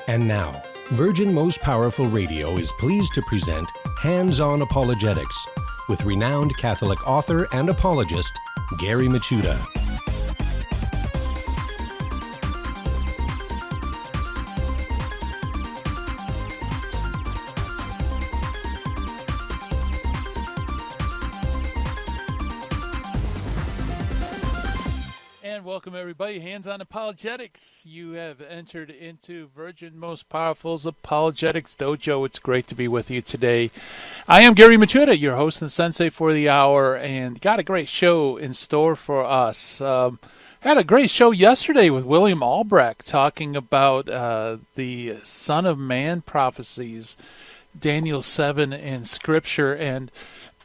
And now, Virgin Most Powerful Radio is pleased to present Hands-On Apologetics with renowned Catholic author and apologist, Gary Michuta. Welcome, everybody. Hands-On Apologetics. You have entered into Virgin Most Powerful's Apologetics Dojo. It's great to be with you today. I am Gary Michuta, your host and sensei for the hour, and got a great show in store for us. Had a great show yesterday with William Albrecht talking about the Son of Man prophecies, Daniel 7 in Scripture, and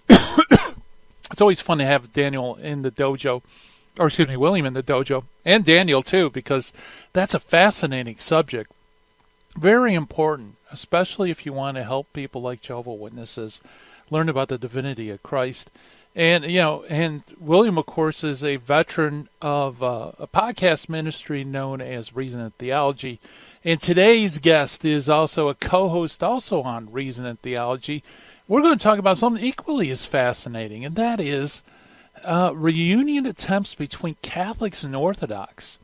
it's always fun to have Daniel in the dojo. Or excuse me, William in the dojo, and Daniel too, because that's a fascinating subject. Very important, especially if you want to help people like Jehovah's Witnesses learn about the divinity of Christ. And, and William, of course, is a veteran of a podcast ministry known as Reason and Theology. And today's guest is also a co-host also on Reason and Theology. We're going to talk about something equally as fascinating, and that is reunion attempts between Catholics and Orthodox.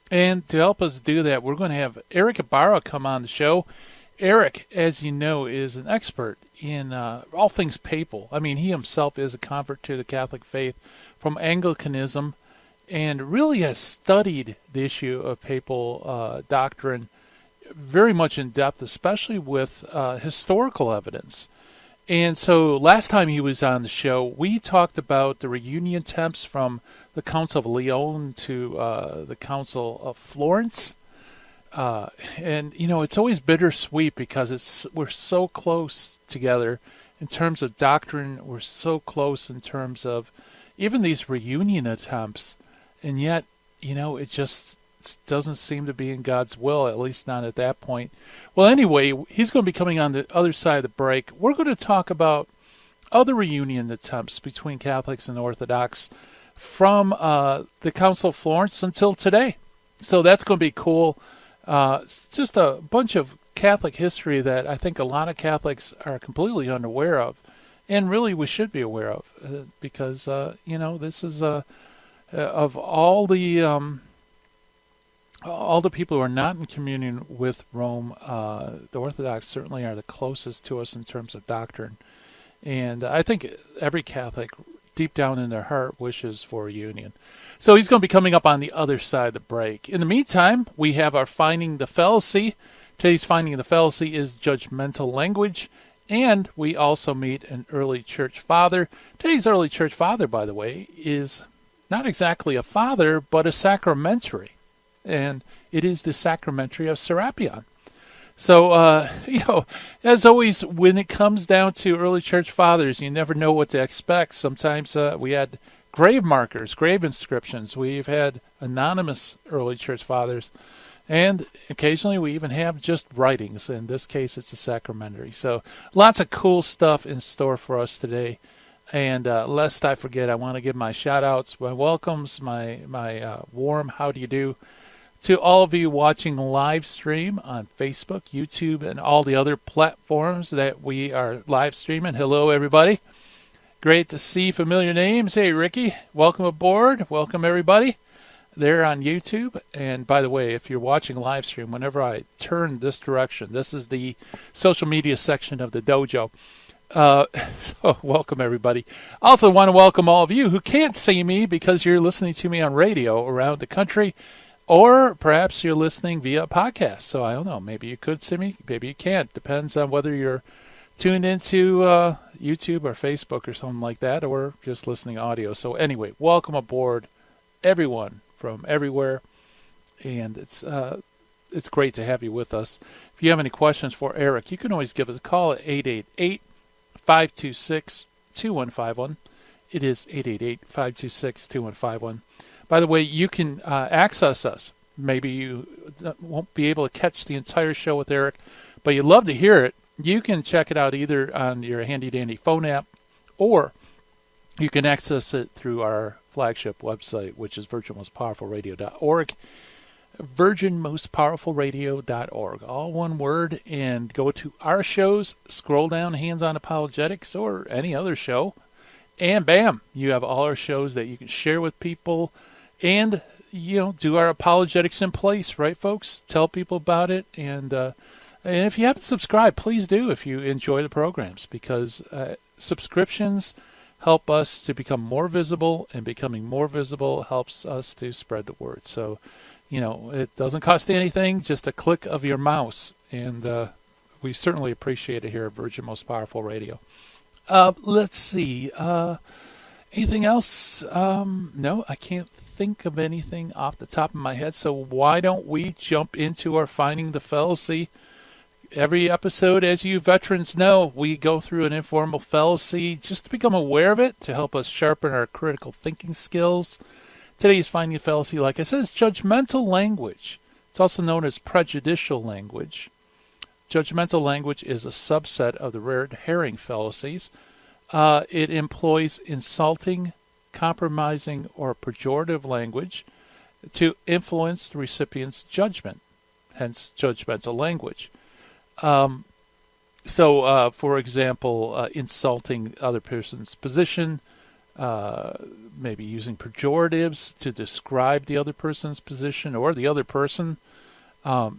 And to help us do that, we're going to have Erick Ybarra come on the show. Erick, as you know, is an expert in all things papal. I mean, he himself is a convert to the Catholic faith from Anglicanism and really has studied the issue of papal doctrine very much in depth, especially with historical evidence. And so last time he was on the show, we talked about the reunion attempts from the Council of Lyon to the Council of Florence. And, it's always bittersweet because we're so close together in terms of doctrine. We're so close in terms of even these reunion attempts. And yet, it just doesn't seem to be in God's will, at least not at that point. Well, anyway, he's going to be coming on the other side of the break. We're going to talk about other reunion attempts between Catholics and Orthodox from the Council of Florence until today. So that's going to be cool. It's just a bunch of Catholic history that I think a lot of Catholics are completely unaware of, and really we should be aware of, because, this is of all the people who are not in communion with Rome, the Orthodox certainly are the closest to us in terms of doctrine. And I think every Catholic, deep down in their heart, wishes for a union. So he's going to be coming up on the other side of the break. In the meantime, we have our Finding the Fallacy. Today's Finding the Fallacy is Judgmental Language. And we also meet an early church father. Today's early church father, by the way, is not exactly a father, but a sacramentary. And it is the sacramentary of Serapion. So, as always, when it comes down to early church fathers, you never know what to expect. Sometimes we had grave markers, grave inscriptions. We've had anonymous early church fathers. And occasionally we even have just writings. In this case, it's a sacramentary. So lots of cool stuff in store for us today. And lest I forget, I want to give my shout-outs, my welcomes, my warm how do you do to all of you watching live stream on Facebook, YouTube, and all the other platforms that we are live streaming. Hello, everybody. Great to see familiar names. Hey, Ricky, welcome aboard. Welcome, everybody. There on YouTube. And by the way, if you're watching live stream, whenever I turn this direction, this is the social media section of the dojo. So welcome, everybody. Also want to welcome all of you who can't see me because you're listening to me on radio around the country. Or perhaps you're listening via a podcast. So I don't know. Maybe you could see me. Maybe you can't. Depends on whether you're tuned into YouTube or Facebook or something like that, or just listening audio. So anyway, welcome aboard, everyone from everywhere. And it's great to have you with us. If you have any questions for Erick, you can always give us a call at 888-526-2151. It is 888-526-2151. By the way, you can access us. Maybe you won't be able to catch the entire show with Erick, but you'd love to hear it. You can check it out either on your handy-dandy phone app, or you can access it through our flagship website, which is virtualmostpowerfulradio.org. virginmostpowerfulradio.org, all one word, and go to our shows, scroll down Hands on Apologetics or any other show, and bam, you have all our shows that you can share with people and, do our apologetics in place, right, folks? Tell people about it. And if you haven't subscribed, please do if you enjoy the programs, because subscriptions help us to become more visible, and becoming more visible helps us to spread the word. So, it doesn't cost anything, just a click of your mouse. And we certainly appreciate it here at Virgin Most Powerful Radio. Let's see. Anything else? No, I can't think of anything off the top of my head. So why don't we jump into our Finding the Fallacy? Every episode, as you veterans know, we go through an informal fallacy just to become aware of it, to help us sharpen our critical thinking skills. Today's Finding the Fallacy, like I said, is judgmental language. It's also known as prejudicial language. Judgmental language is a subset of the red herring fallacies. It employs insulting, compromising, or pejorative language to influence the recipient's judgment, hence judgmental language. For example, insulting other person's position, maybe using pejoratives to describe the other person's position or the other person,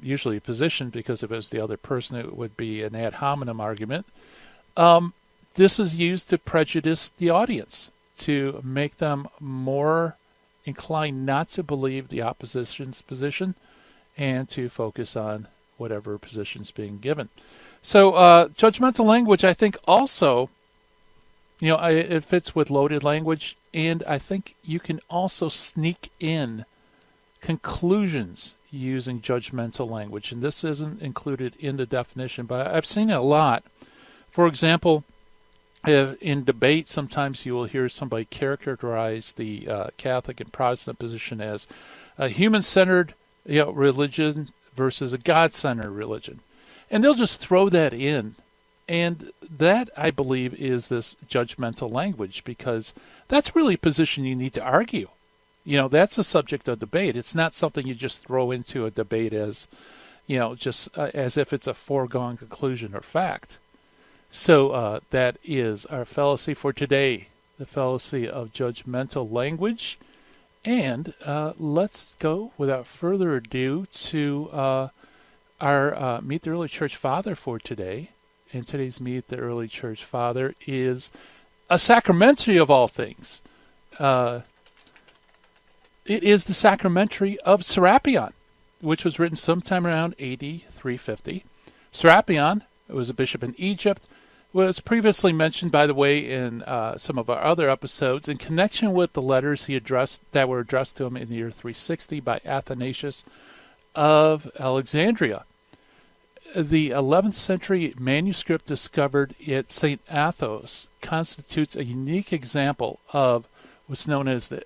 usually a position, because if it was the other person, it would be an ad hominem argument. This is used to prejudice the audience, to make them more inclined not to believe the opposition's position and to focus on whatever position's being given. So judgmental language, I think also, it fits with loaded language, and I think you can also sneak in conclusions using judgmental language, and this isn't included in the definition, but I've seen it a lot. For example, in debate, sometimes you will hear somebody characterize the Catholic and Protestant position as a human-centered religion versus a God-centered religion. And they'll just throw that in. And that, I believe, is this judgmental language, because that's really a position you need to argue. That's a subject of debate. It's not something you just throw into a debate as, just as if it's a foregone conclusion or fact. So that is our fallacy for today, the fallacy of judgmental language. And let's go, without further ado, to our Meet the Early Church Father for today. And today's Meet the Early Church Father is a sacramentary of all things. It is the sacramentary of Serapion, which was written sometime around AD 350. Serapion was a bishop in Egypt, was previously mentioned, by the way, in some of our other episodes, in connection with the letters he addressed that were addressed to him in the year 360 by Athanasius of Alexandria. The 11th century manuscript discovered at St. Athos constitutes a unique example of what's known as the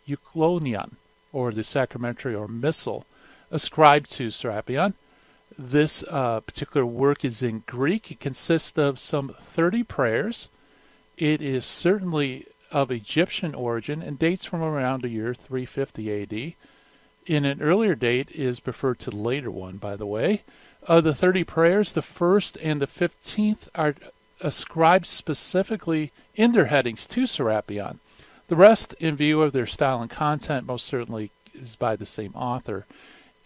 Euclonion, or the sacramentary or missal, ascribed to Serapion. This particular work is in Greek. It consists of some 30 prayers. It is certainly of Egyptian origin and dates from around the year 350 AD. In an earlier date is preferred to the later one, by the way. Of the 30 prayers, the first and the 15th are ascribed specifically in their headings to Serapion. The rest, in view of their style and content, most certainly is by the same author.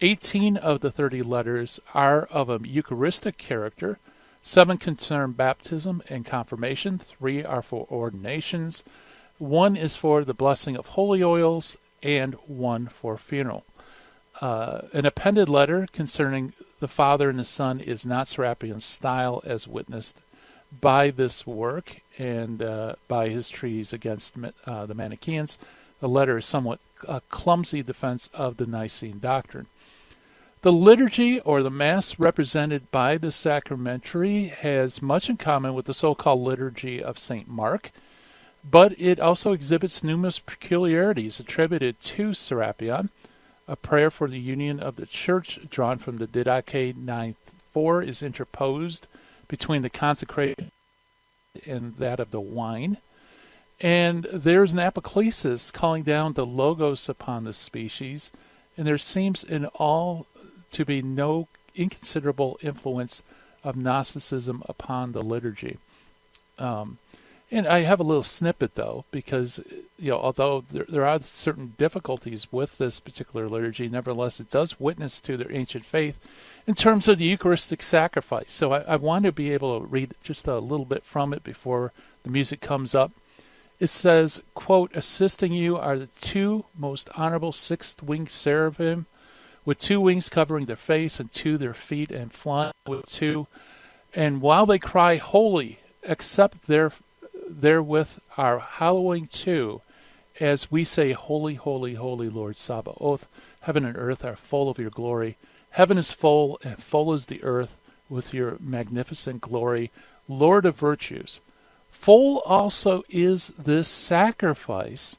18 of the 30 letters are of a Eucharistic character. 7 concern baptism and confirmation. 3 are for ordinations. 1 is for the blessing of holy oils, and 1 for funeral. An appended letter concerning the Father and the Son is not Serapion's style, as witnessed by this work and by his treatise against the Manichaeans. The letter is somewhat a clumsy defense of the Nicene doctrine. The liturgy, or the Mass represented by the sacramentary, has much in common with the so-called liturgy of St. Mark, but it also exhibits numerous peculiarities attributed to Serapion. A prayer for the union of the Church, drawn from the Didache 9:4, is interposed between the consecrated and that of the wine. And there's an apoklesis calling down the logos upon the species, and there seems in all to be no inconsiderable influence of Gnosticism upon the liturgy. And I have a little snippet, though, because, although there are certain difficulties with this particular liturgy, nevertheless, it does witness to their ancient faith in terms of the Eucharistic sacrifice. So I want to be able to read just a little bit from it before the music comes up. It says, quote, "Assisting you are the two most honorable six-winged seraphim, with two wings covering their face and two their feet, and flying with two. And while they cry, holy, accept therewith our hallowing too, as we say, holy, holy, holy Lord Sabaoth. Heaven and earth are full of your glory. Heaven is full, and full is the earth with your magnificent glory, Lord of virtues. Full also is this sacrifice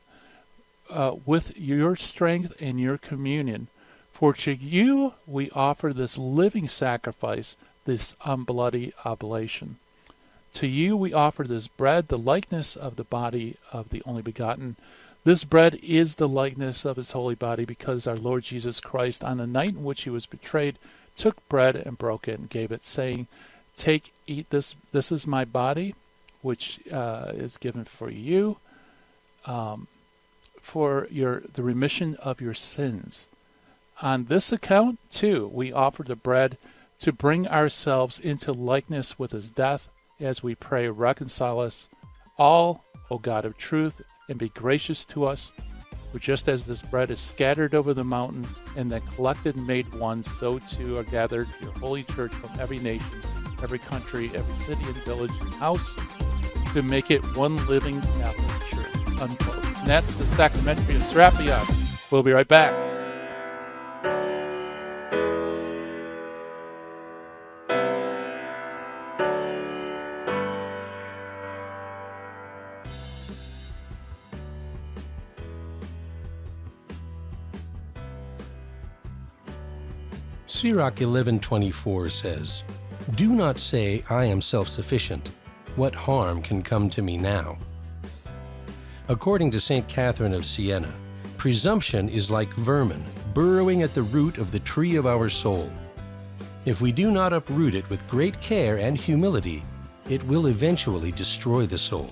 with your strength and your communion. For to you we offer this living sacrifice, this unbloody oblation. To you we offer this bread, the likeness of the body of the only begotten. This bread is the likeness of his holy body, because our Lord Jesus Christ, on the night in which he was betrayed, took bread and broke it and gave it, saying, Take, eat this. This is my body, which is given for you, for the remission of your sins. On this account, too, we offer the bread to bring ourselves into likeness with his death, as we pray, reconcile us all, O God of truth, and be gracious to us. For just as this bread is scattered over the mountains, and then collected and made one, so too are gathered your holy church from every nation, every country, every city and village and house, to make it one living Catholic Church. Unquote. And that's the Sacramental of Serapion. We'll be right back. Sirach 11:24 says, "Do not say, I am self-sufficient. What harm can come to me now?" According to St. Catherine of Siena, presumption is like vermin burrowing at the root of the tree of our soul. If we do not uproot it with great care and humility, it will eventually destroy the soul.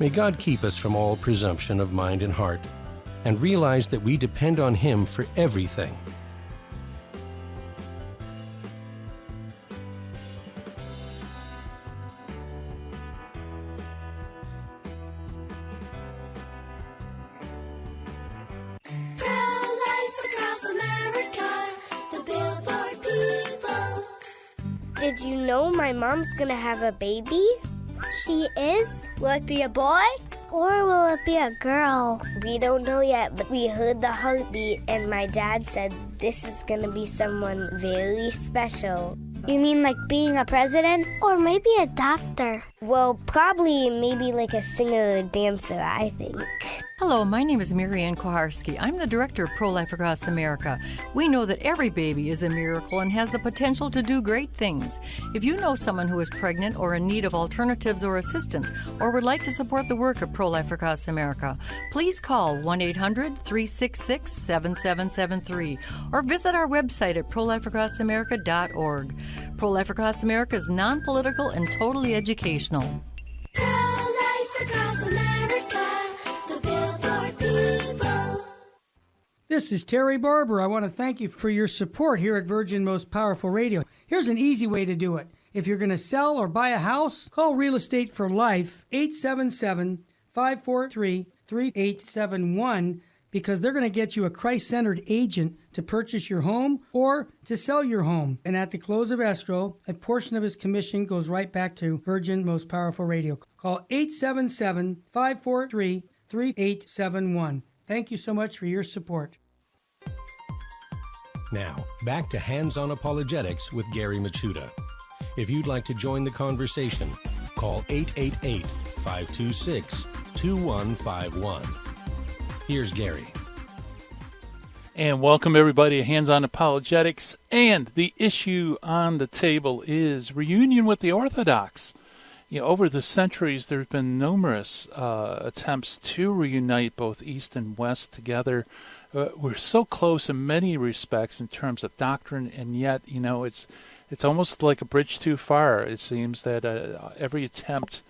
May God keep us from all presumption of mind and heart, and realize that we depend on Him for everything. Did you know my mom's gonna have a baby? She is? Will it be a boy? Or will it be a girl? We don't know yet, but we heard the heartbeat and my dad said this is gonna be someone very special. You mean like being a president? Or maybe a doctor? Well, probably maybe like a singer or dancer, I think. Hello, my name is Marianne Koharski. I'm the director of Pro-Life Across America. We know that every baby is a miracle and has the potential to do great things. If you know someone who is pregnant or in need of alternatives or assistance, or would like to support the work of Pro-Life Across America, please call 1-800-366-7773 or visit our website at prolifeacrossamerica.org. Pro-Life Across America is non-political and totally educational. Pro-Life Across America, the Billboard people. This is Terry Barber. I want to thank you for your support here at Virgin Most Powerful Radio. Here's an easy way to do it. If you're going to sell or buy a house, call Real Estate for Life, 877-543-3871, because they're going to get you a Christ-centered agent to purchase your home or to sell your home. And at the close of escrow, a portion of his commission goes right back to Virgin Most Powerful Radio. Call 877-543-3871. Thank you so much for your support. Now, back to Hands-on Apologetics with Gary Machuda. If you'd like to join the conversation, call 888-526-2151. Here's Gary. And welcome everybody to Hands-on Apologetics. And the issue on the table is reunion with the Orthodox. over the centuries, there have been numerous attempts to reunite both East and West together. We're so close in many respects in terms of doctrine, and yet, it's almost like a bridge too far. It seems that every attempt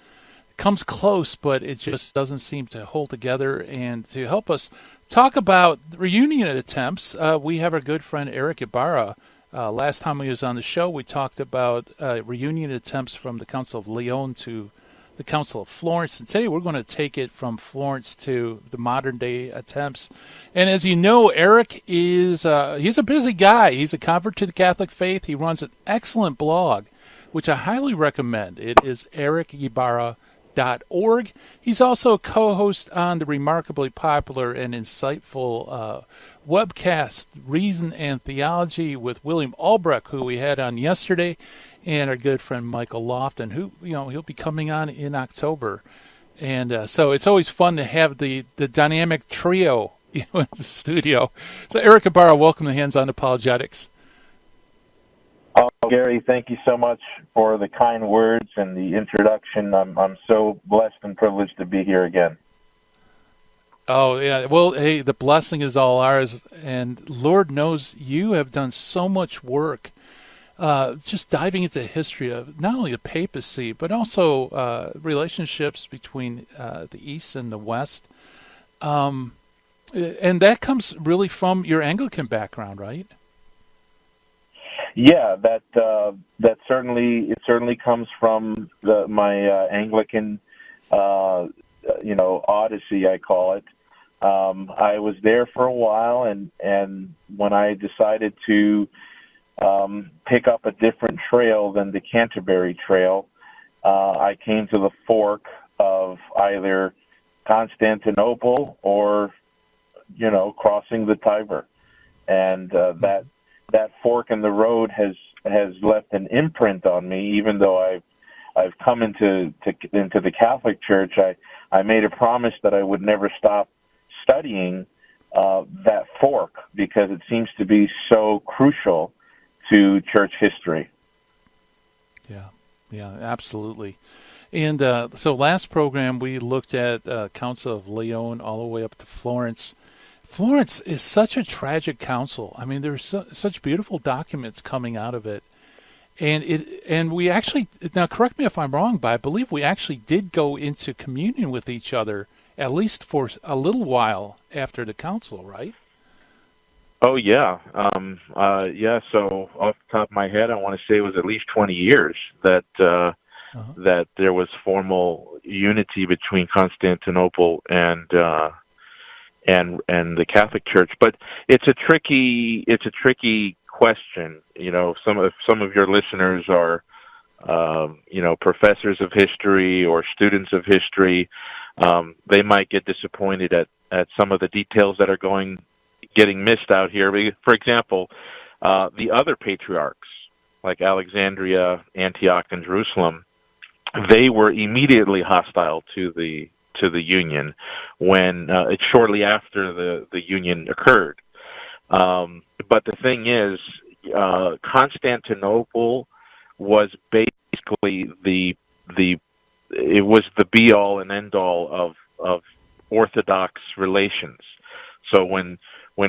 comes close, but it just doesn't seem to hold together. And to help us talk about reunion attempts, we have our good friend Erick Ybarra. Last time he was on the show, we talked about reunion attempts from the Council of Lyon to the Council of Florence. And today we're going to take it from Florence to the modern day attempts. And as you know, Erick is he's a busy guy. He's a convert to the Catholic faith. He runs an excellent blog, which I highly recommend. It is erickybarra.org. He's also a co-host on the remarkably popular and insightful webcast Reason and Theology with William Albrecht, who we had on yesterday, and our good friend Michael Lofton, who he'll be coming on in October. And so it's always fun to have the dynamic trio in the studio. So Erick Ybarra, welcome to Hands On Apologetics. Oh, Gary, thank you so much for the kind words and the introduction. I'm so blessed and privileged to be here again. Oh, yeah. Well, hey, the blessing is all ours. And Lord knows you have done so much work just diving into the history of not only the papacy, but also relationships between the East and the West. And that comes really from your Anglican background, right? Yeah, that certainly comes from my Anglican odyssey, I call it. I was there for a while, and when I decided to pick up a different trail than the Canterbury Trail, I came to the fork of either Constantinople or crossing the Tiber, and that fork in the road has left an imprint on me. Even though I've come into the Catholic Church, I made a promise that I would never stop studying that fork, because it seems to be so crucial to church history. Yeah, absolutely. And so last program we looked at Council of Lyon all the way up to Florence. Florence is such a tragic council. I mean, there's such beautiful documents coming out of it. And we actually, now correct me if I'm wrong, but I believe we actually did go into communion with each other, at least for a little while after the council, right? Oh, yeah. So off the top of my head, I want to say it was at least 20 years that there was formal unity between Constantinople and the Catholic Church. But it's a tricky question. Some of your listeners are professors of history or students of history. They might get disappointed at some of the details that are getting missed out here. For example, the other patriarchs like Alexandria, Antioch, and Jerusalem, they were immediately hostile to the union when it's shortly after the union occurred. But the thing is, Constantinople was basically the be all and end all of Orthodox relations. So when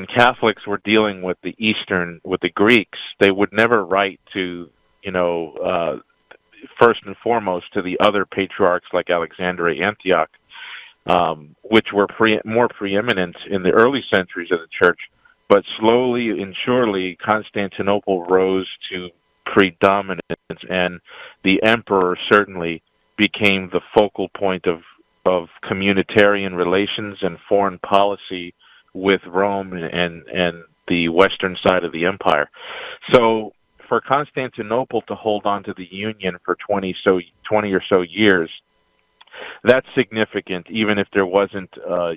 Catholics were dealing with the Greeks, they would never write to first and foremost to the other patriarchs like Alexandria, Antioch, which were more preeminent in the early centuries of the church. But slowly and surely, Constantinople rose to predominance, and the emperor certainly became the focal point of communitarian relations and foreign policy with Rome and the western side of the empire. So for Constantinople to hold on to the union for 20 or so years, that's significant, even if there wasn't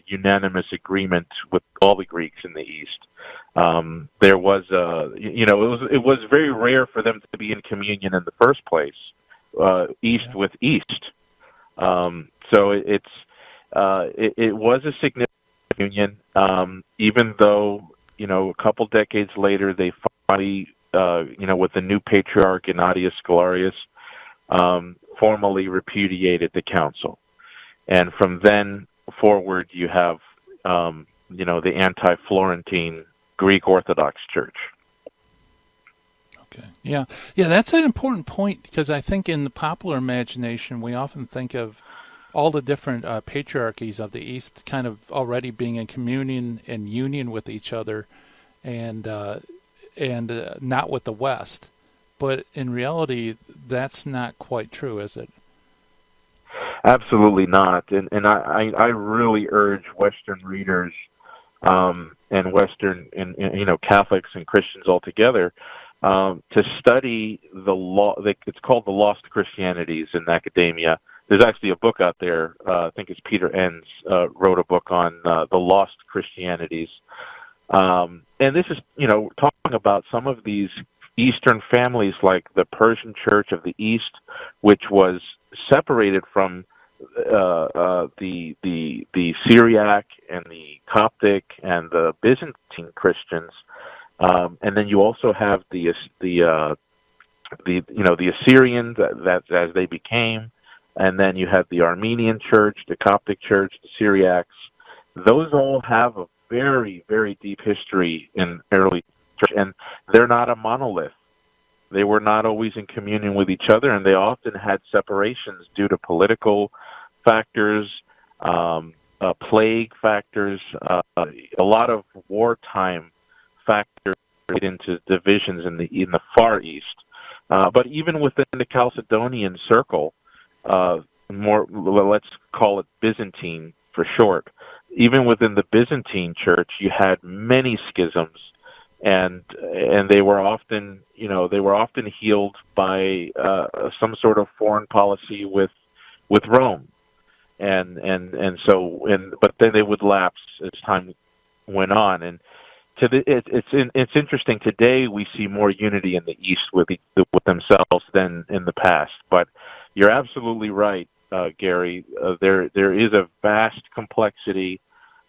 unanimous agreement with all the Greeks in the East. There was, it was very rare for them to be in communion in the first place, East with East. So it was a significant union, even though, a couple decades later, they finally, with the new patriarch, Ignatius Scholarius, formally repudiated the council. And from then forward, you have, the anti-Florentine Greek Orthodox Church. Okay. Yeah, that's an important point, because I think in the popular imagination, we often think of all the different patriarchies of the East kind of already being in communion and union with each other, and not with the West. But in reality, that's not quite true, is it? Absolutely not. And I really urge Western readers and Western and Catholics and Christians altogether to study the law. It's called The Lost Christianities in academia. There's actually a book out there. I think it's Peter Enns wrote a book on the Lost Christianities, and this is talking about some of these Eastern families, like the Persian Church of the East, which was separated from the Syriac and the Coptic and the Byzantine Christians, and then you also have the Assyrians that as they became, and then you have the Armenian Church, the Coptic Church, the Syriacs. Those all have a very, very deep history in early church, and they're not a monolith. They were not always in communion with each other, and they often had separations due to political factors, plague factors, a lot of wartime factors into divisions in the Far East. But even within the Chalcedonian circle, let's call it Byzantine for short, even within the Byzantine Church, you had many schisms, and they were often healed by some sort of foreign policy with Rome, but then they would lapse as time went on. And it's interesting. Today we see more unity in the East with themselves than in the past. But you're absolutely right, Gary. There is a vast complexity,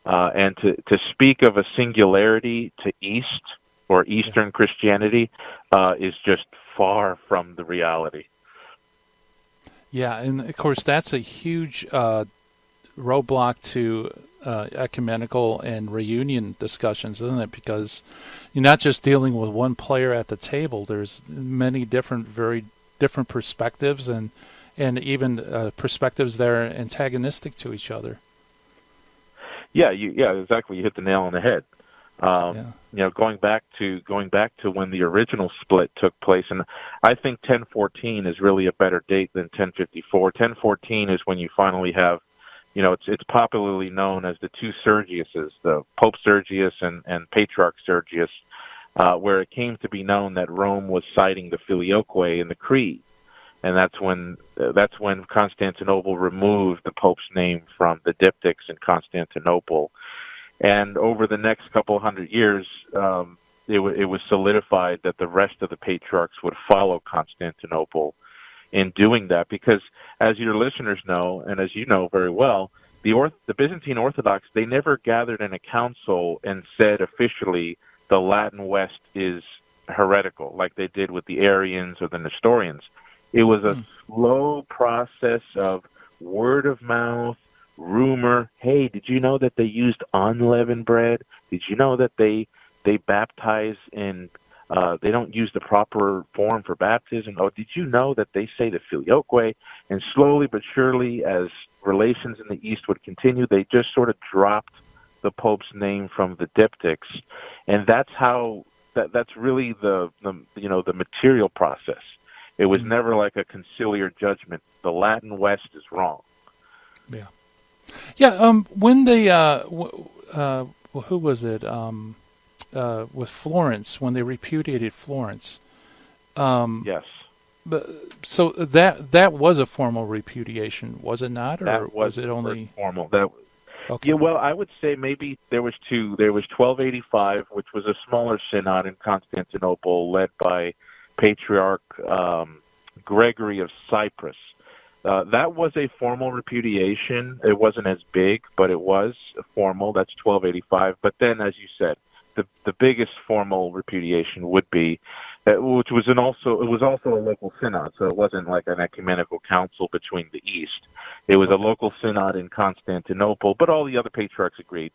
and to speak of a singularity to East or Eastern Christianity is just far from the reality. Yeah, and of course that's a huge roadblock to ecumenical and reunion discussions, isn't it? Because you're not just dealing with one player at the table. There's many very different perspectives, and even perspectives that are antagonistic to each other. Yeah, exactly. You hit the nail on the head. Going back to when the original split took place, and I think 1014 is really a better date than 1054. 1014 is when you finally have, it's popularly known as the two Sergiuses, the Pope Sergius and Patriarch Sergius, where it came to be known that Rome was citing the Filioque in the Creed, and that's when Constantinople removed the Pope's name from the diptychs in Constantinople. And over the next couple hundred years, it was solidified that the rest of the patriarchs would follow Constantinople in doing that, because as your listeners know, and as you know very well, the Byzantine Orthodox, they never gathered in a council and said officially the Latin West is heretical, like they did with the Arians or the Nestorians. It was a slow process of word of mouth, rumor. Hey, did you know that they used unleavened bread? Did you know that they baptize in they don't use the proper form for baptism? Oh, did you know that they say the Filioque? And slowly but surely, as relations in the East would continue, they just sort of dropped the Pope's name from the diptychs, and that's how that's really the material process. It was never like a conciliar judgment. The Latin West is wrong. Yeah. Yeah, when they, who was it, with Florence, when they repudiated Florence. Yes. But so that was a formal repudiation, was it not? Or was it only formal? Okay. Yeah, well, I would say maybe there was two. There was 1285, which was a smaller synod in Constantinople, led by Patriarch Gregory of Cyprus. That was a formal repudiation. It wasn't as big, but it was formal. That's 1285. But then, as you said, the biggest formal repudiation would be which was it was also a local synod, so it wasn't like an ecumenical council between the East. It was a local synod in Constantinople, but all the other patriarchs agreed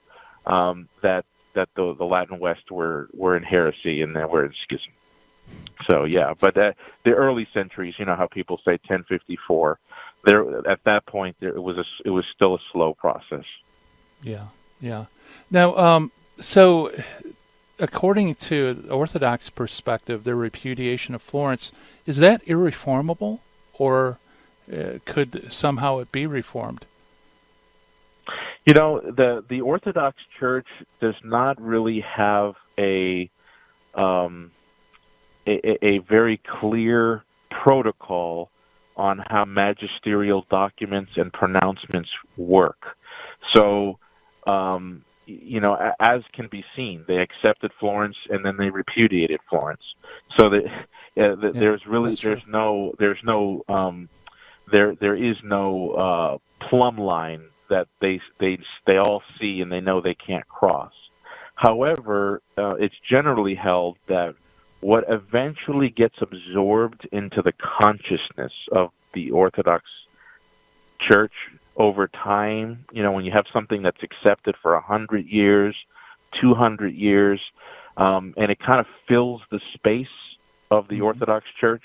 that the Latin West were in heresy and that were in schism. So yeah, but the early centuries, you know how people say 1054. There at that point, it was still a slow process. Yeah. Now, so according to the Orthodox perspective, the repudiation of Florence, is that irreformable, or could somehow it be reformed? You know, the Orthodox Church does not really have a very clear protocol on how magisterial documents and pronouncements work. So, you know, as can be seen, they accepted Florence and then they repudiated Florence. So there is no plumb line that they all see and they know they can't cross. However, it's generally held that what eventually gets absorbed into the consciousness of the Orthodox Church over time, you know, when you have something that's accepted for 100 years, 200 years, and it kind of fills the space of the Orthodox Church,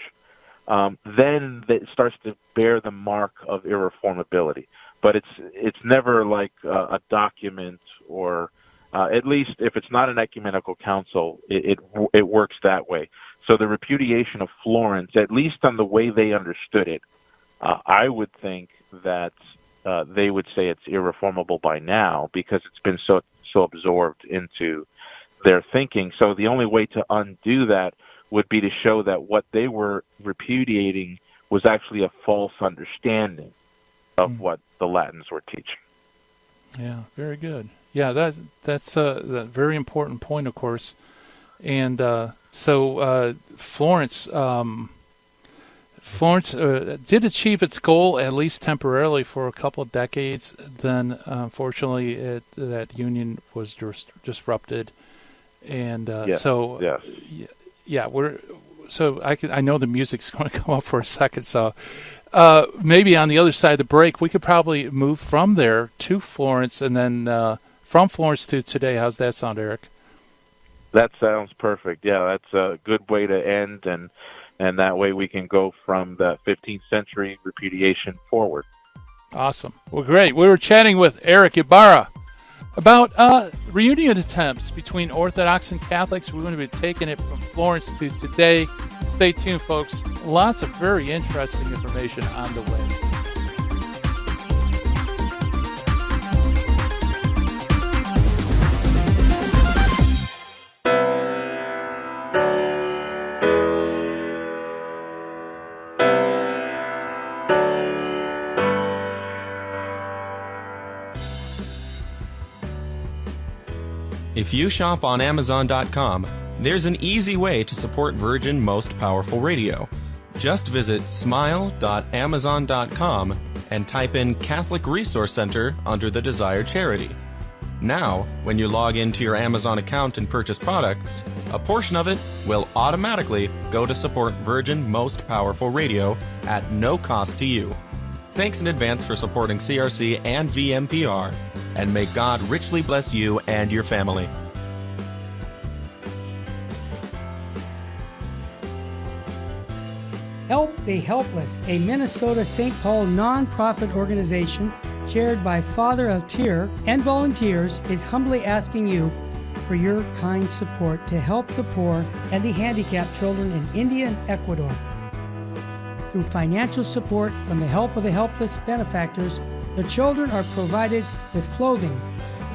then it starts to bear the mark of irreformability. But it's never like a document, or at least if it's not an ecumenical council, it works that way. So the repudiation of Florence, at least on the way they understood it, I would think that they would say it's irreformable by now because it's been so absorbed into their thinking. So the only way to undo that would be to show that what they were repudiating was actually a false understanding of what the Latins were teaching. Yeah, very good. Yeah, that's a very important point, of course. And so Florence did achieve its goal, at least temporarily, for a couple of decades. Then, unfortunately, that union was disrupted, and I know the music's going to come up for a second. So maybe on the other side of the break, we could probably move from there to Florence, and then from Florence to today. How's that sound, Eric? That sounds perfect. Yeah, that's a good way to end, and that way we can go from the 15th century repudiation forward. Awesome. Well, great. We were chatting with Erick Ybarra about reunion attempts between Orthodox and Catholics. We're going to be taking it from Florence to today. Stay tuned, folks. Lots of very interesting information on the way. If you shop on Amazon.com, there's an easy way to support Virgin Most Powerful Radio. Just visit smile.amazon.com and type in Catholic Resource Center under the desired charity. Now, when you log into your Amazon account and purchase products, a portion of it will automatically go to support Virgin Most Powerful Radio at no cost to you. Thanks in advance for supporting CRC and VMPR, and may God richly bless you and your family. Help the Helpless, a Minnesota St. Paul nonprofit organization chaired by Father of Tyr and volunteers, is humbly asking you for your kind support to help the poor and the handicapped children in India and Ecuador. Through financial support from the Help of the Helpless benefactors, the children are provided with clothing,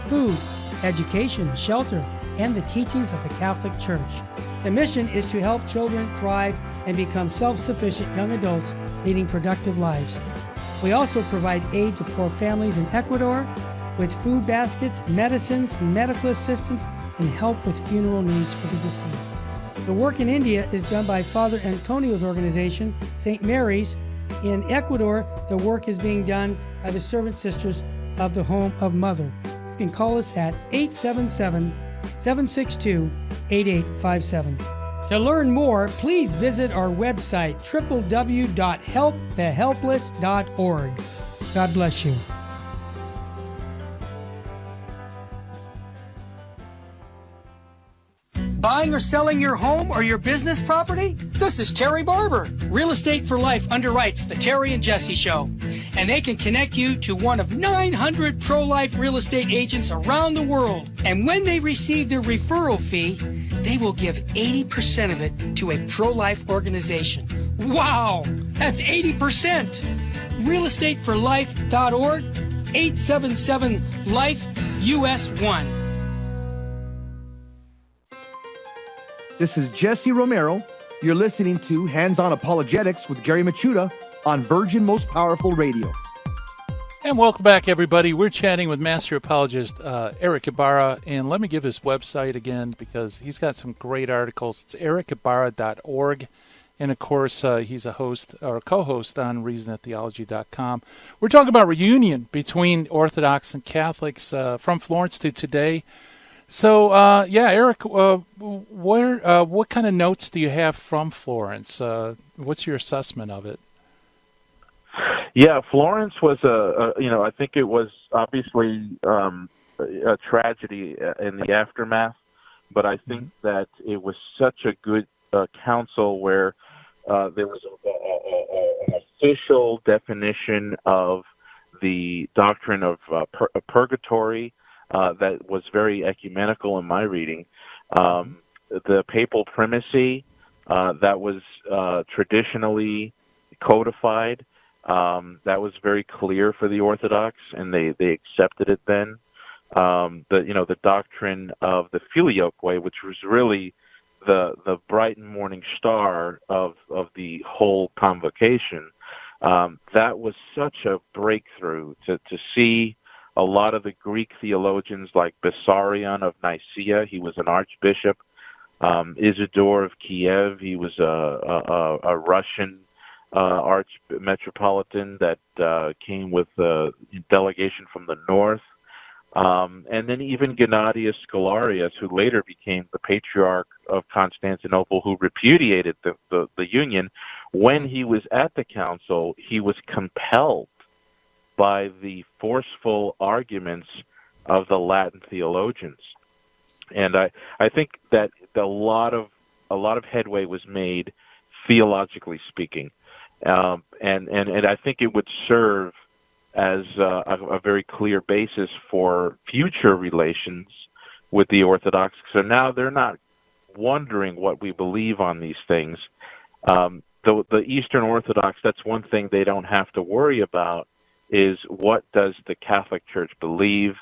food, education, shelter, and the teachings of the Catholic Church. The mission is to help children thrive and become self-sufficient young adults leading productive lives. We also provide aid to poor families in Ecuador with food baskets, medicines, medical assistance, and help with funeral needs for the deceased. The work in India is done by Father Antonio's organization, St. Mary's. In Ecuador, the work is being done by the Servant Sisters of the Home of Mother. You can call us at 877-762-8857. To learn more, please visit our website, www.helpthehelpless.org. God bless you. Buying or selling your home or your business property? This is Terry Barber. Real Estate for Life underwrites the Terry and Jesse Show. And they can connect you to one of 900 pro-life real estate agents around the world. And when they receive their referral fee, they will give 80% of it to a pro-life organization. Wow! That's 80%! realestateforlife.org, 877-LIFE-US1. This is Jesse Romero. You're listening to Hands-On Apologetics with Gary Machuda on Virgin Most Powerful Radio. And welcome back, everybody. We're chatting with Master Apologist Erick Ybarra, and let me give his website again because he's got some great articles. It's erickybarra.org, and of course, he's a host or a co-host on ReasonandTheology.com. We're talking about reunion between Orthodox and Catholics from Florence to today. So, Eric, what kind of notes do you have from Florence? What's your assessment of it? Yeah, Florence was I think it was obviously a tragedy in the aftermath, but I think that it was such a good council where there was an official definition of the doctrine of purgatory that was very ecumenical in my reading. The papal primacy that was traditionally codified. That was very clear for the Orthodox, and they accepted it then. The doctrine of the filioque, which was really the bright and morning star of the whole convocation, that was such a breakthrough to see. A lot of the Greek theologians like Bessarion of Nicaea, he was an archbishop. Isidore of Kiev, he was a Russian archmetropolitan that came with a delegation from the north. And then even Gennadius Scholarius, who later became the Patriarch of Constantinople, who repudiated the union. When he was at the council, he was compelled by the forceful arguments of the Latin theologians. And I think that a lot of headway was made, theologically speaking. And I think it would serve as a very clear basis for future relations with the Orthodox. So now they're not wondering what we believe on these things. The Eastern Orthodox, that's one thing they don't have to worry about, is what does the Catholic Church believe,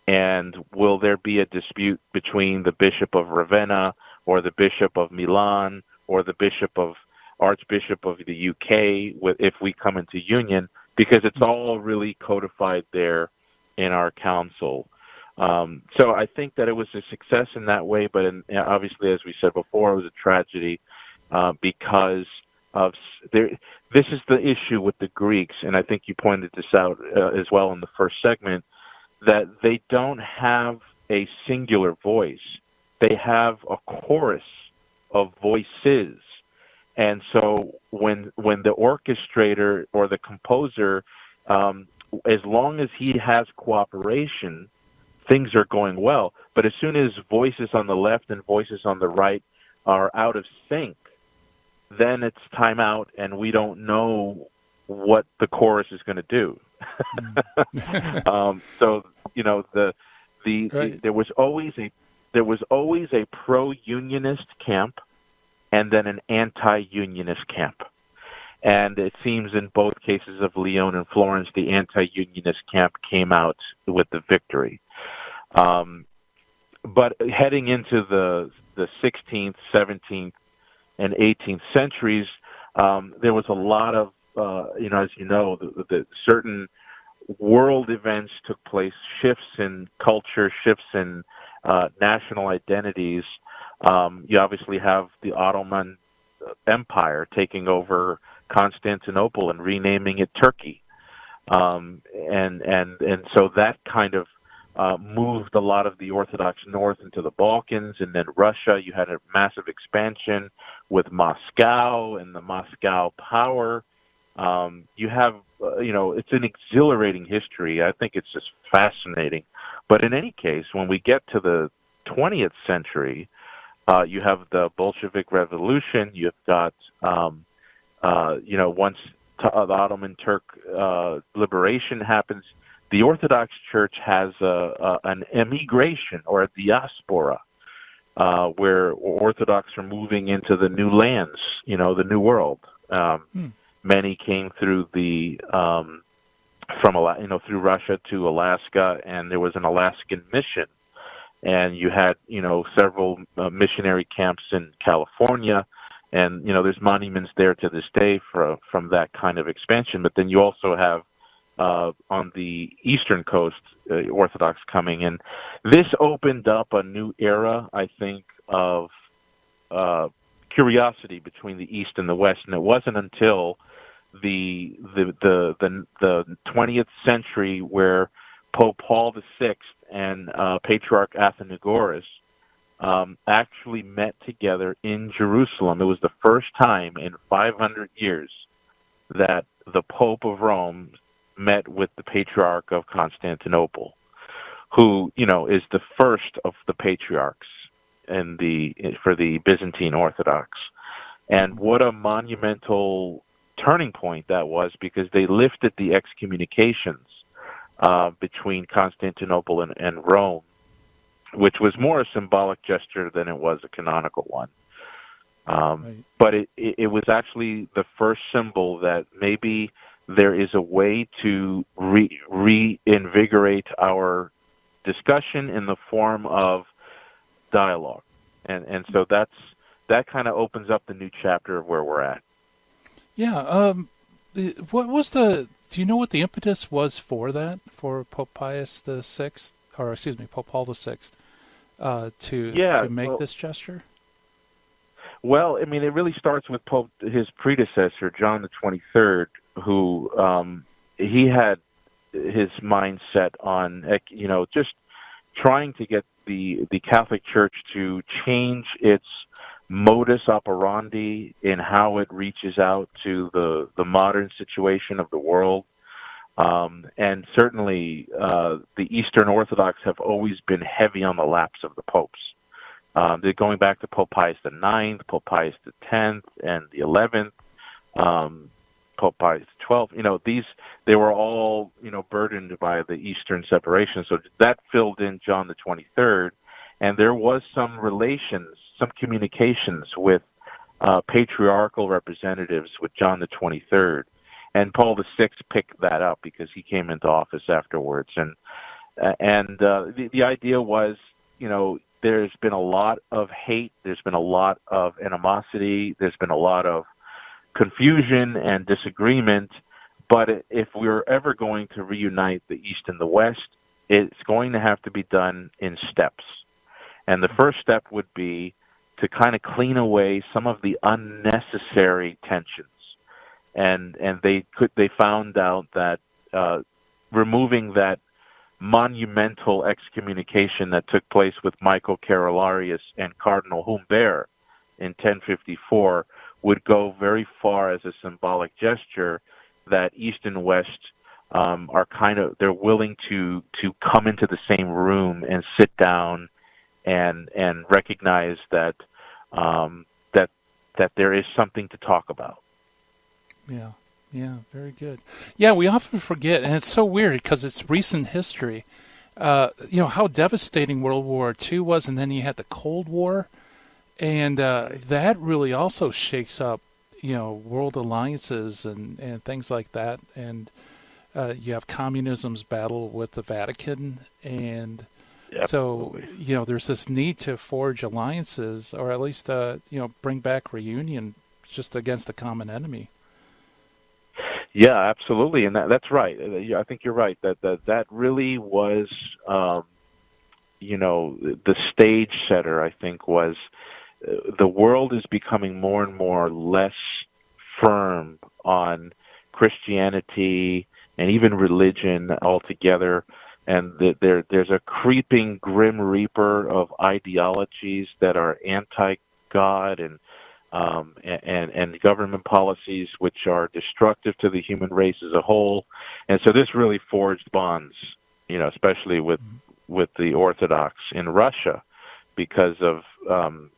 and will there be a dispute between the Bishop of Ravenna or the Bishop of Milan or the Archbishop of the UK if we come into union, because it's all really codified there in our council. So I think that it was a success in that way, but obviously, as we said before, it was a tragedy because of this is the issue with the Greeks, and I think you pointed this out as well in the first segment, that they don't have a singular voice. They have a chorus of voices. And so when the orchestrator or the composer, as long as he has cooperation, things are going well. But as soon as voices on the left and voices on the right are out of sync, then it's time out, and we don't know what the chorus is going to do. So there was always a pro-unionist camp, and then an anti-unionist camp. And it seems in both cases of Lyon and Florence, the anti-unionist camp came out with the victory. But heading into the 16th, 17th, and 18th centuries, there was a lot of, as you know, the certain world events took place, shifts in culture, shifts in national identities. You obviously have the Ottoman Empire taking over Constantinople and renaming it Turkey, and so that kind of moved a lot of the Orthodox north into the Balkans, and then Russia. You had a massive expansion with Moscow and the Moscow power. You have, it's an exhilarating history. I think it's just fascinating. But in any case, when we get to the 20th century, you have the Bolshevik Revolution. You've got, once the Ottoman Turk liberation happens, the Orthodox Church has an emigration or a diaspora, where Orthodox are moving into the new lands, the New World. Many came through through Russia to Alaska, and there was an Alaskan mission. And you had, several missionary camps in California, and, there's monuments there to this day from that kind of expansion. But then you also have, on the eastern coast, Orthodox coming in. This opened up a new era, I think, of curiosity between the East and the West, and it wasn't until the 20th century where Pope Paul VI and Patriarch Athenagoras actually met together in Jerusalem. It was the first time in 500 years that the Pope of Rome met with the Patriarch of Constantinople, who, is the first of the patriarchs for the Byzantine Orthodox. And what a monumental turning point that was, because they lifted the excommunications between Constantinople and Rome, which was more a symbolic gesture than it was a canonical one. Right. But it was actually the first symbol that maybe there is a way to reinvigorate our discussion in the form of dialogue. And so that kind of opens up the new chapter of where we're at. Yeah. What was do you know what the impetus was for that, for Pope Pius VI, or excuse me, Pope Paul VI, to make this gesture? Well, I mean, it really starts with his predecessor, John the 23rd, who he had his mind set on, just trying to get the Catholic Church to change its modus operandi in how it reaches out to the modern situation of the world. And certainly the Eastern Orthodox have always been heavy on the laps of the popes. They're going back to Pope Pius IX, Pope Pius X, and the 11th, Pope Pius XII. They were all, burdened by the Eastern separation. So that filled in John the 23rd. And there was some communications with patriarchal representatives with John the 23rd. And Paul VI picked that up because he came into office afterwards. And the idea was, there's been a lot of hate, there's been a lot of animosity, there's been a lot of confusion and disagreement. But if we're ever going to reunite the East and the West, it's going to have to be done in steps. And the first step would be to kind of clean away some of the unnecessary tensions. And they found out that removing that monumental excommunication that took place with Michael Carolarius and Cardinal Humbert in 1054 would go very far as a symbolic gesture that East and West they're willing to come into the same room and sit down and recognize that there is something to talk about. Yeah, very good. Yeah, we often forget, and it's so weird because it's recent history, how devastating World War II was, and then you had the Cold War, and that really also shakes up, world alliances and things like that, and you have communism's battle with the Vatican, and so, there's this need to forge alliances, or at least, bring back reunion just against a common enemy. Yeah, absolutely, and that's right. I think you're right. That really was, the stage setter. I think was the world is becoming more and more less firm on Christianity and even religion altogether. and there's a creeping grim reaper of ideologies that are anti-God and government policies which are destructive to the human race as a whole. And so this really forged bonds, especially with the Orthodox in Russia, because of some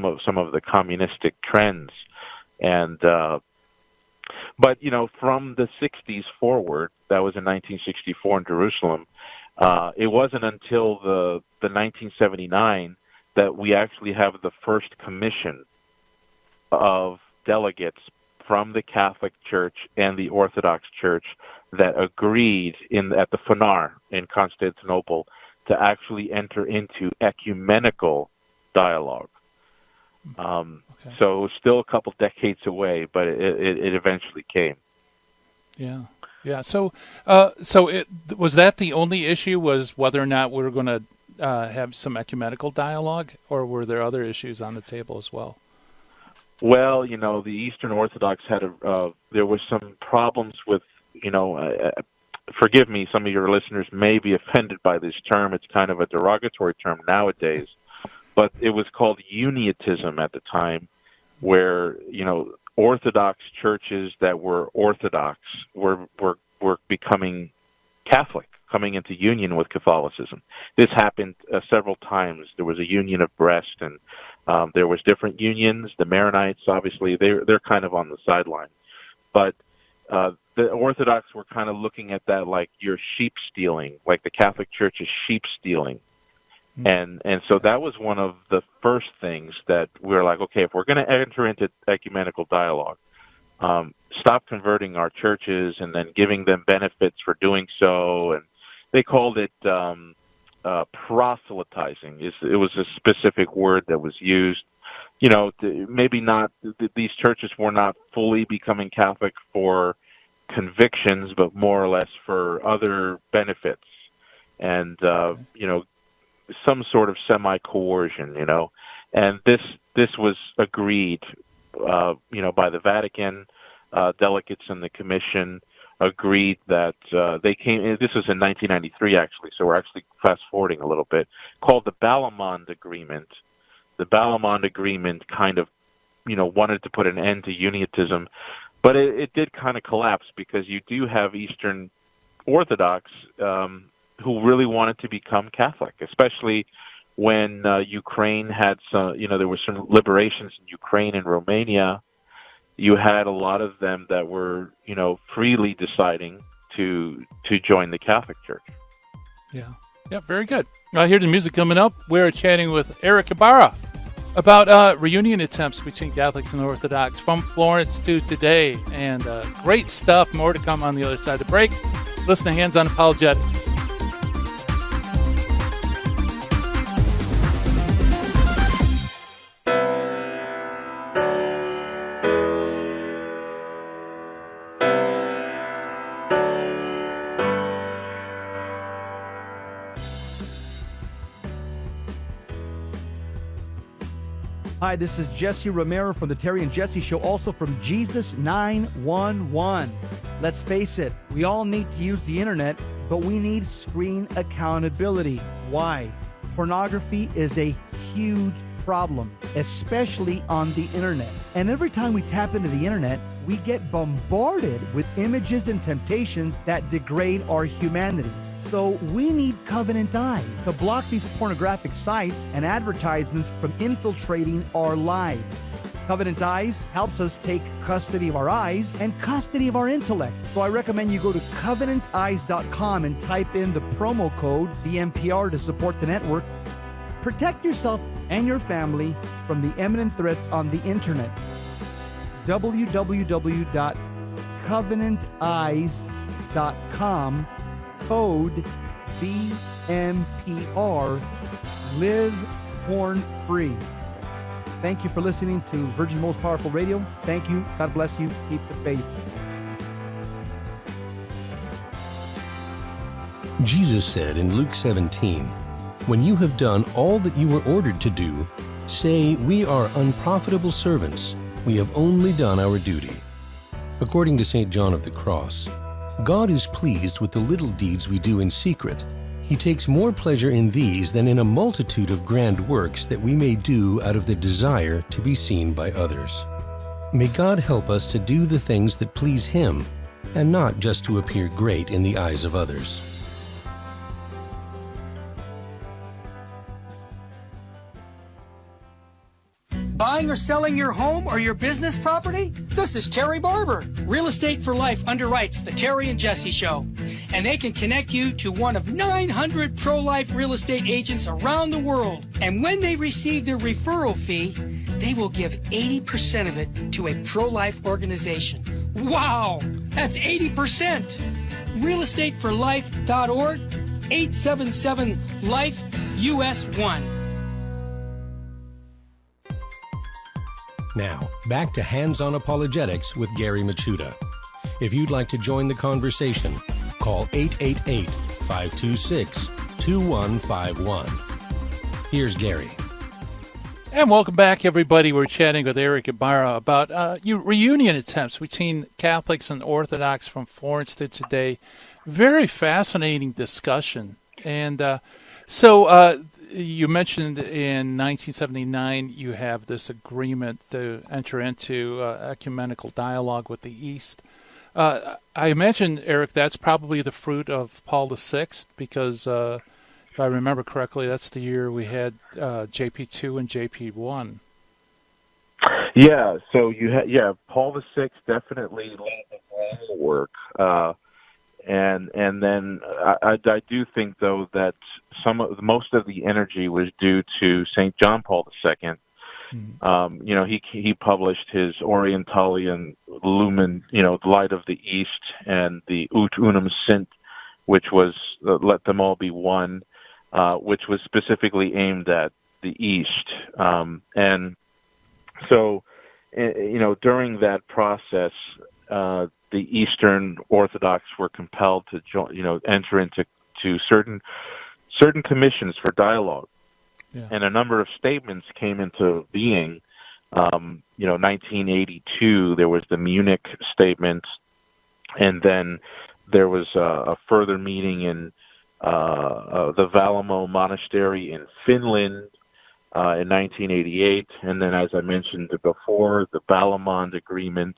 of the communistic trends. And but from the 60s forward, that was in 1964 in Jerusalem, it wasn't until the 1979 that we actually have the first commission of delegates from the Catholic Church and the Orthodox Church that agreed at the Phanar in Constantinople to actually enter into ecumenical dialogue. So it was still a couple decades away, but it eventually came. Yeah. So was that the only issue, was whether or not we were going to have some ecumenical dialogue, or were there other issues on the table as well? Well, the Eastern Orthodox had there was some problems with, forgive me, some of your listeners may be offended by this term. It's kind of a derogatory term nowadays, but it was called Uniatism at the time, where, Orthodox churches that were Orthodox were becoming Catholic, coming into union with Catholicism. This happened several times. There was a union of Brest, and there was different unions. The Maronites, obviously, they're kind of on the sideline. But the Orthodox were kind of looking at that like you're sheep stealing, like the Catholic Church is sheep stealing. And so that was one of the first things that we were like, okay, if we're going to enter into ecumenical dialogue, stop converting our churches and then giving them benefits for doing so. And they called it proselytizing. It was a specific word that was used. Maybe not, these churches were not fully becoming Catholic for convictions, but more or less for other benefits. And, some sort of semi-coercion, and this was agreed, by the Vatican. Delegates in the commission agreed that they came. This was in 1993, actually, so we're actually fast-forwarding a little bit. Called the Balamand Agreement. The Balamand Agreement kind of, wanted to put an end to Uniatism, but it did kind of collapse because you do have Eastern Orthodox who really wanted to become Catholic, especially when Ukraine had some, there were some liberations in Ukraine and Romania. You had a lot of them that were, freely deciding to join the Catholic Church. Yeah, very good. I hear the music coming up. We're chatting with Erick Ybarra about reunion attempts between Catholics and Orthodox from Florence to today. And great stuff. More to come on the other side of the break. Listen to Hands on Apologetics. Hi, this is Jesse Romero from the Terry and Jesse Show, also from Jesus 911. Let's face it, we all need to use the internet, but we need screen accountability. Why? Pornography is a huge problem, especially on the internet. And every time we tap into the internet, we get bombarded with images and temptations that degrade our humanity. So we need Covenant Eyes to block these pornographic sites and advertisements from infiltrating our lives. Covenant Eyes helps us take custody of our eyes and custody of our intellect. So I recommend you go to covenanteyes.com and type in the promo code VMPR to support the network. Protect yourself and your family from the imminent threats on the internet. www.covenanteyes.com, code VMPR, live porn free. Thank you for listening to Virgin Most Powerful Radio. Thank you. God bless you. Keep the faith. Jesus said in Luke 17, "When you have done all that you were ordered to do, say, 'We are unprofitable servants. We have only done our duty.'" According to St. John of the Cross, God is pleased with the little deeds we do in secret. He takes more pleasure in these than in a multitude of grand works that we may do out of the desire to be seen by others. May God help us to do the things that please Him, and not just to appear great in the eyes of others. Buying or selling your home or your business property? This is Terry Barber. Real Estate for Life underwrites the Terry and Jesse Show, and they can connect you to one of 900 pro-life real estate agents around the world. And when they receive their referral fee, they will give 80% of it to a pro-life organization. Wow, that's 80%. realestateforlife.org, 877-LIFE-US1. Now, back to Hands-On Apologetics with Gary Machuda. If you'd like to join the conversation, call 888-526-2151. Here's Gary. And welcome back, everybody. We're chatting with Erick Ybarra about reunion attempts between Catholics and Orthodox from Florence to today. Very fascinating discussion. And you mentioned in 1979 you have this agreement to enter into ecumenical dialogue with the East. I imagine, Erick, that's probably the fruit of Paul VI, because if I remember correctly, that's the year we had JP2 and JP1. Yeah, so Paul VI definitely laid the groundwork, and then I do think, though, that most of the energy was due to St. John Paul II. He published his Orientalian Lumen, the Light of the East, and the Ut Unum Sint, which was Let Them All Be One, which was specifically aimed at the East. And so, during that process, the Eastern Orthodox were compelled to enter into certain commissions for dialogue. Yeah. And a number of statements came into being. 1982, there was the Munich statement, and then there was a further meeting in the Valamo Monastery in Finland in 1988, and then, as I mentioned before, the Balamond Agreement.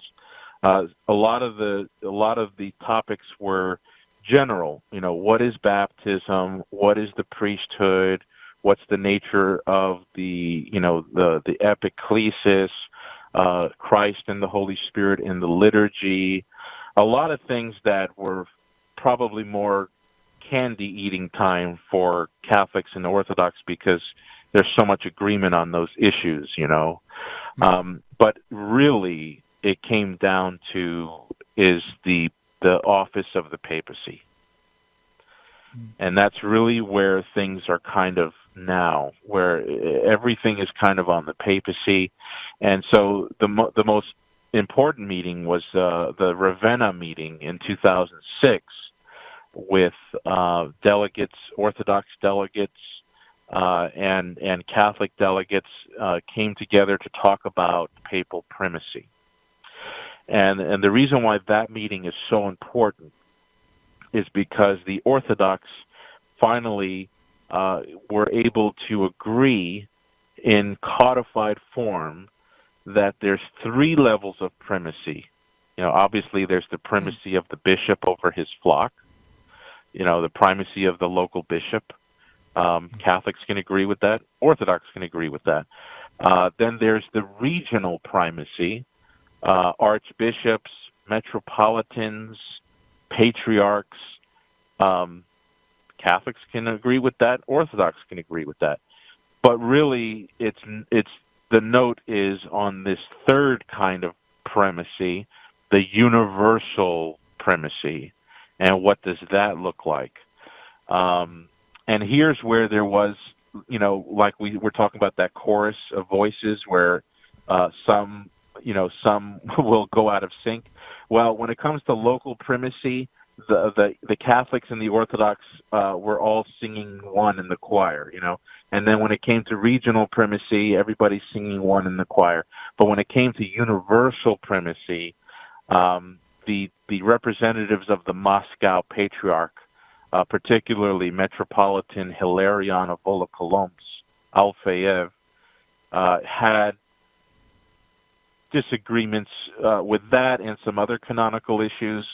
A lot of the topics were general. What is baptism? What is the priesthood? What's the nature of the epiclesis, Christ and the Holy Spirit in the liturgy? A lot of things that were probably more candy-eating time for Catholics and Orthodox, because there's so much agreement on those issues, But really, it came down to is the office of the papacy. And that's really where things are kind of now, where everything is kind of on the papacy. And so the most important meeting was the Ravenna meeting in 2006 with delegates, Orthodox delegates, and Catholic delegates came together to talk about papal primacy. And the reason why that meeting is so important is because the Orthodox finally were able to agree in codified form that there's 3 levels of primacy. Obviously there's the primacy of the bishop over his flock, the primacy of the local bishop. Catholics can agree with that. Orthodox can agree with that. Then there's the regional primacy. Archbishops, metropolitans, patriarchs, Catholics can agree with that. Orthodox can agree with that. But really, it's the note is on this third kind of primacy, the universal primacy, and what does that look like? And here's where there was, like we were talking about that chorus of voices where some will go out of sync. Well, when it comes to local primacy, the Catholics and the Orthodox were all singing one in the choir, And then when it came to regional primacy, everybody's singing one in the choir. But when it came to universal primacy, the representatives of the Moscow Patriarch, particularly Metropolitan Hilarion of Volokolomsk, Alfeyev, had disagreements with that and some other canonical issues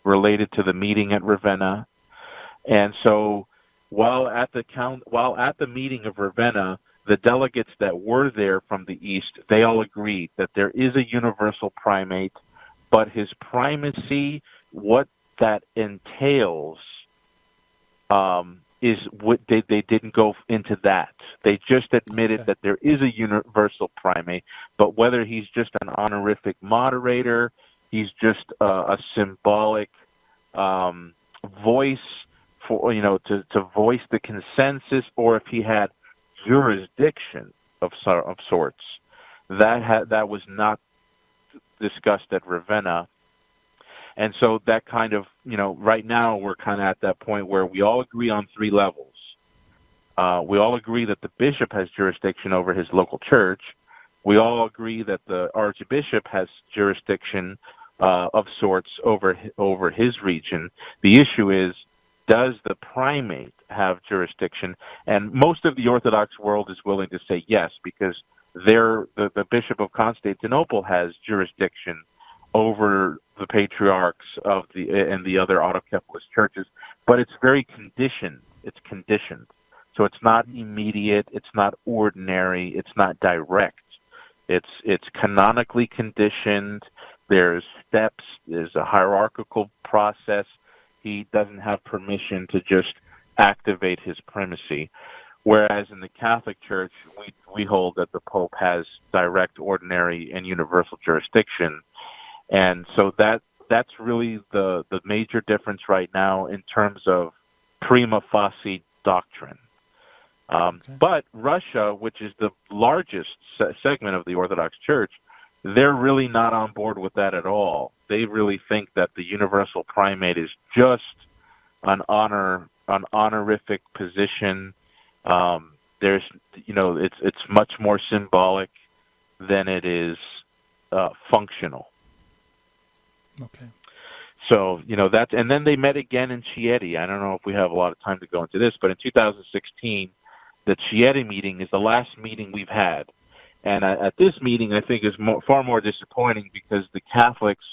related to the meeting at Ravenna. And so while at the meeting of Ravenna, the delegates that were there from the East, they all agreed that there is a universal primate, but his primacy, what that entails, is what they didn't go into that. They just admitted that there is a universal primate, but whether he's just an honorific moderator, he's just a symbolic voice for to voice the consensus, or if he had jurisdiction of sorts, that was not discussed at Ravenna. And so that kind of, right now we're kind of at that point where we all agree on three levels. We all agree that the bishop has jurisdiction over his local church. We all agree that the archbishop has jurisdiction of sorts over his region. The issue is, does the primate have jurisdiction? And most of the Orthodox world is willing to say yes, because the Bishop of Constantinople has jurisdiction over the patriarchs of the other autocephalous churches, but it's very conditioned. It's conditioned, so it's not immediate. It's not ordinary. It's not direct. It's canonically conditioned. There's steps. There's a hierarchical process. He doesn't have permission to just activate his primacy. Whereas in the Catholic Church, we hold that the Pope has direct, ordinary, and universal jurisdiction. And so that's really the major difference right now in terms of prima facie doctrine. But Russia, which is the largest segment of the Orthodox Church, they're really not on board with that at all. They really think that the universal primate is just an honorific position. There's, it's much more symbolic than it is functional. Okay. So, that's, and then they met again in Chieti. I don't know if we have a lot of time to go into this, but in 2016, the Chieti meeting is the last meeting we've had. And at this meeting, I think is far more disappointing because the Catholics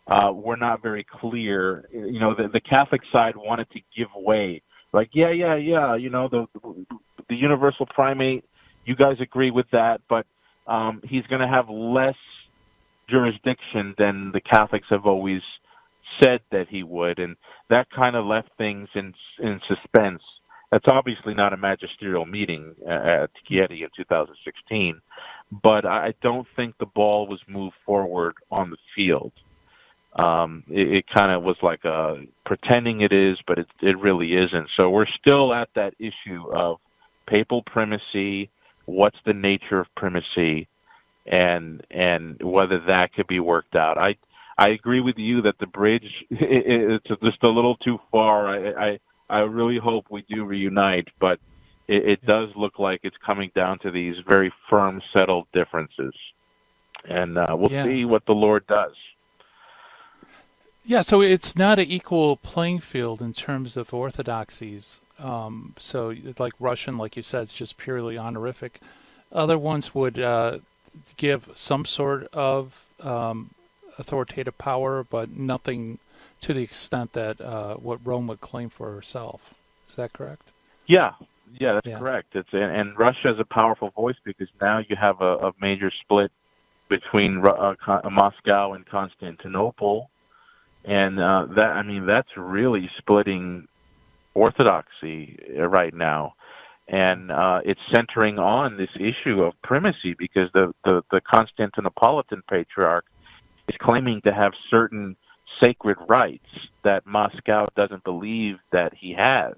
were not very clear. The Catholic side wanted to give way. Like, the universal primate, you guys agree with that, but he's going to have less jurisdiction than the Catholics have always said that he would, and that kind of left things in suspense. That's obviously not a magisterial meeting at Chieti in 2016, but I don't think the ball was moved forward on the field. It kind of was like pretending it is, but it really isn't. So we're still at that issue of papal primacy, what's the nature of primacy, and whether that could be worked out. I agree with you that the bridge it's just a little too far. I really hope we do reunite, but it does look like it's coming down to these very firm, settled differences. And we'll see what the Lord does. Yeah, so it's not an equal playing field in terms of orthodoxies. So like Russian, like you said, it's just purely honorific. Other ones would give some sort of authoritative power, but nothing to the extent that what Rome would claim for herself. Is that correct? Yeah, that's correct. And Russia is a powerful voice because now you have a major split between Moscow and Constantinople, and that's really splitting orthodoxy right now, and it's centering on this issue of primacy because the Constantinopolitan Patriarch is claiming to have certain sacred rights that Moscow doesn't believe that he has.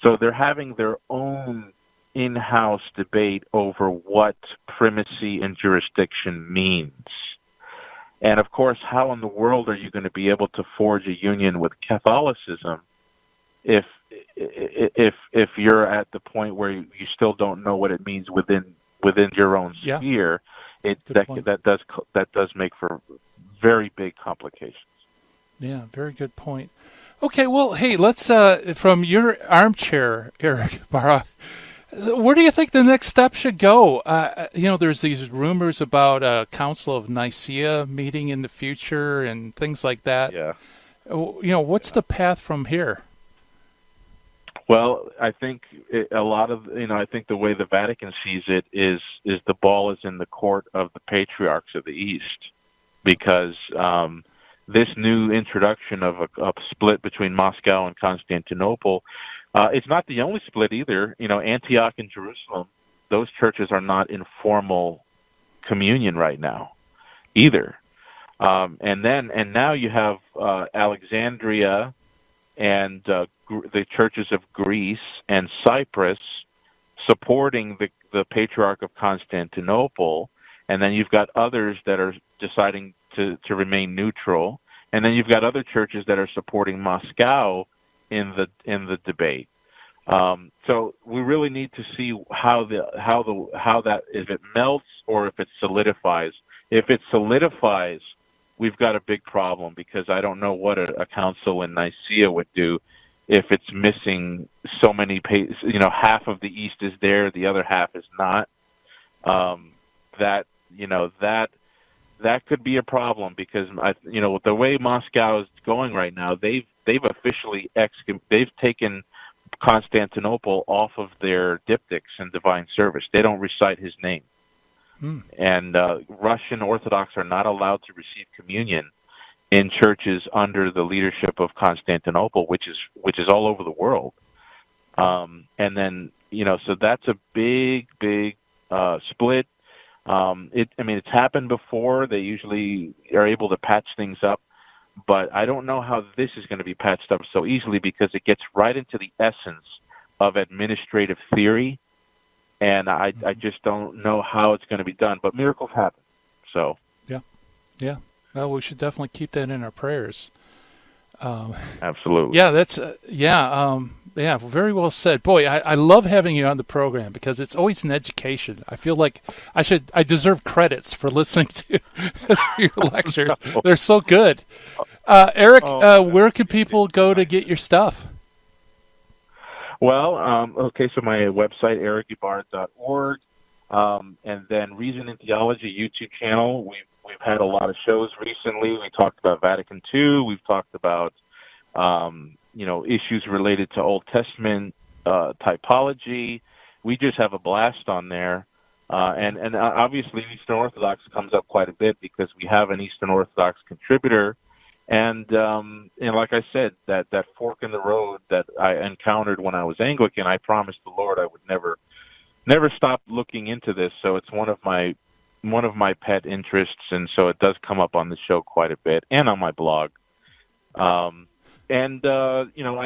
So they're having their own in-house debate over what primacy and jurisdiction means. And of course, how in the world are you going to be able to forge a union with Catholicism if you're at the point where you still don't know what it means within your own sphere? That does make for very big complications. Yeah, very good point. Okay, well, hey, let's, from your armchair, Erick Ybarra, where do you think the next step should go? There's these rumors about a Council of Nicaea meeting in the future and things like that. Yeah. What's the path from here? Well, I think I think the way the Vatican sees it is the ball is in the court of the patriarchs of the East, because this new introduction of a split between Moscow and Constantinople, it's not the only split either. Antioch and Jerusalem, those churches are not in formal communion right now either. And now you have Alexandria and the churches of Greece and Cyprus supporting the Patriarch of Constantinople, and then you've got others that are deciding to remain neutral, and then you've got other churches that are supporting Moscow in the debate. So we really need to see how that, if it melts or if it solidifies. If it solidifies, we've got a big problem, because I don't know what a council in Nicaea would do if it's missing so many half of the East is there, the other half is not. That could be a problem, because the way Moscow is going right now, they've officially they've taken Constantinople off of their diptychs and divine service. They don't recite his name. And Russian Orthodox are not allowed to receive communion in churches under the leadership of Constantinople, which is all over the world. And then so that's a big split. It's happened before. They usually are able to patch things up, but I don't know how this is going to be patched up so easily, because it gets right into the essence of administrative theory. And I just don't know how it's going to be done, but miracles happen. So yeah. Well, we should definitely keep that in our prayers. Absolutely. Yeah, that's very well said. Boy, I love having you on the program, because it's always an education. I feel like I deserve credits for listening to your lectures. They're so good. Erick, where can people go to get your stuff? Well, okay, so my website, erickybarra.org, and then Reason in Theology YouTube channel. We've had a lot of shows recently. We talked about Vatican II. We've talked about, issues related to Old Testament typology. We just have a blast on there. And obviously Eastern Orthodox comes up quite a bit, because we have an Eastern Orthodox contributor. And like I said, that fork in the road that I encountered when I was Anglican, I promised the Lord I would never stop looking into this. So it's one of my pet interests, and so it does come up on the show quite a bit and on my blog. I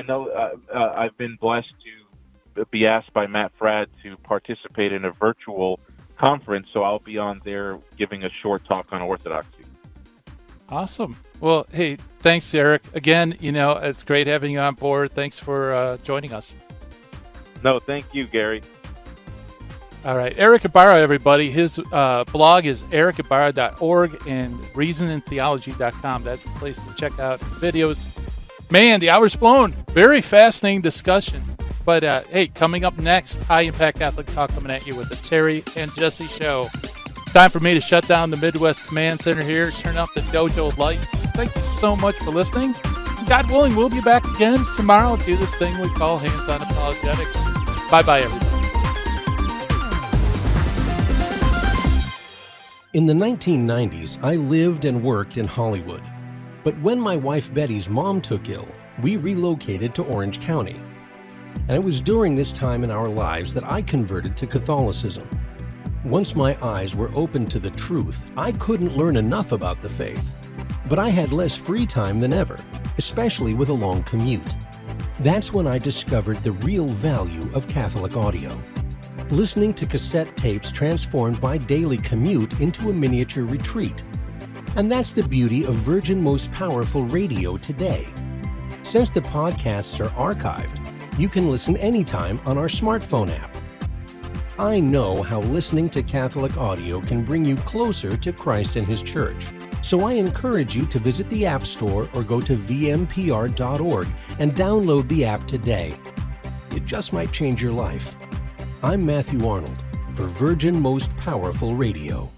know I've been blessed to be asked by Matt Fradd to participate in a virtual conference, so I'll be on there giving a short talk on Orthodoxy. Awesome. Well, hey, thanks, Erick. Again, it's great having you on board. Thanks for joining us. No, thank you, Gary. All right. Erick Ybarra, everybody. His blog is erickybarra.org and reasonintheology.com. That's the place to check out videos. Man, the hour's flown. Very fascinating discussion. But, hey, coming up next, High Impact Catholic Talk coming at you with the Terry and Jesse Show. Time for me to shut down the Midwest Command Center here, turn off the dojo lights. Thank you so much for listening. God willing, we'll be back again tomorrow to do this thing we call Hands-On Apologetics. Bye-bye, everybody. In the 1990s, I lived and worked in Hollywood. But when my wife Betty's mom took ill, we relocated to Orange County. And it was during this time in our lives that I converted to Catholicism. Once my eyes were opened to the truth, I couldn't learn enough about the faith. But I had less free time than ever, especially with a long commute. That's when I discovered the real value of Catholic audio. Listening to cassette tapes transformed my daily commute into a miniature retreat. And that's the beauty of Virgin Most Powerful Radio today. Since the podcasts are archived, you can listen anytime on our smartphone app. I know how listening to Catholic audio can bring you closer to Christ and His Church. So I encourage you to visit the App Store or go to vmpr.org and download the app today. It just might change your life. I'm Matthew Arnold for Virgin Most Powerful Radio.